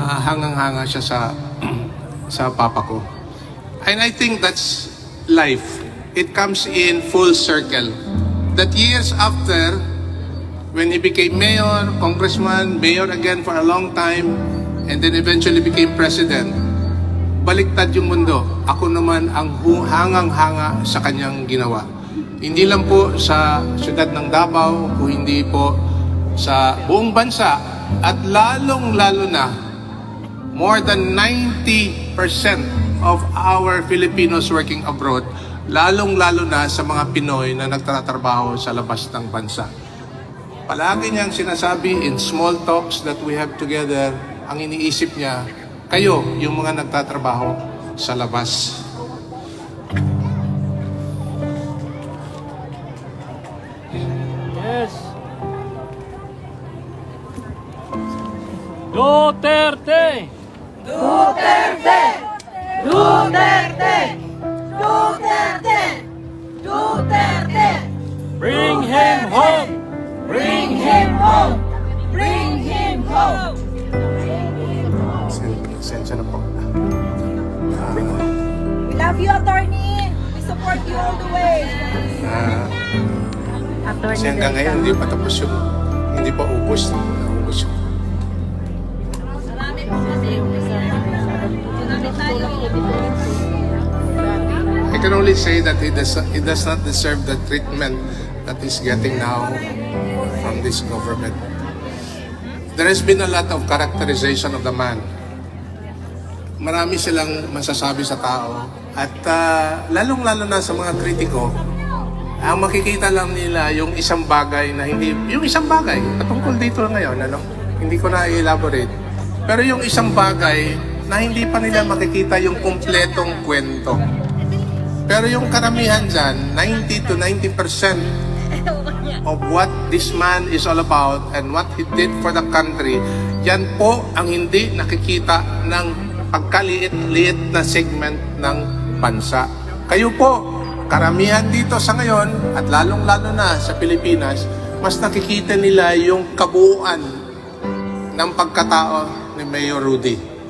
hangang-hanga siya sa papa ko. And I think that's life. It comes in full circle. That years after, when he became mayor, congressman, mayor again for a long time, and then eventually became president, baliktad yung mundo. Ako naman ang hangang-hanga sa kanyang ginawa. Hindi lang po sa siyudad ng Davao, o hindi po sa buong bansa, at lalong-lalo na, more than 90% of our Filipinos working abroad, lalong-lalo na sa mga Pinoy na nagtatrabaho sa labas ng bansa. Palagi niyang sinasabi in small talks that we have together, ang iniisip niya, kayo, yung mga nagtatrabaho sa labas. Yes. Duterte! Duterte! Duterte! Duterte! Duterte! Bring him home! Bring him home! Bring him home! Sensya na po. We love you, attorney. We support you all the way. Kasi hanggang ngayon, hindi pa tapos yung, hindi pa ubos. Ubos yung. Marami po kasi. Marami tayo. I can only say that he does not deserve the treatment that he's getting now from this government. There has been a lot of characterization of the man. Marami silang masasabi sa tao at lalong-lalo na sa mga kritiko, ang makikita lang nila yung isang bagay na hindi, yung isang bagay, patungkol dito ngayon, ano? Hindi ko na i-elaborate. Pero yung isang bagay na hindi pa nila makikita yung kumpletong kwento. Pero yung karamihan dyan, 90 to 90% of what this man is all about and what he did for the country, yan po ang hindi nakikita ng pagkaliit-liit na segment ng bansa. Kayo po, karamihan dito sa ngayon, at lalong-lalo na sa Pilipinas, mas nakikita nila yung kabuuan ng pagkatao ni Mayor Rudy.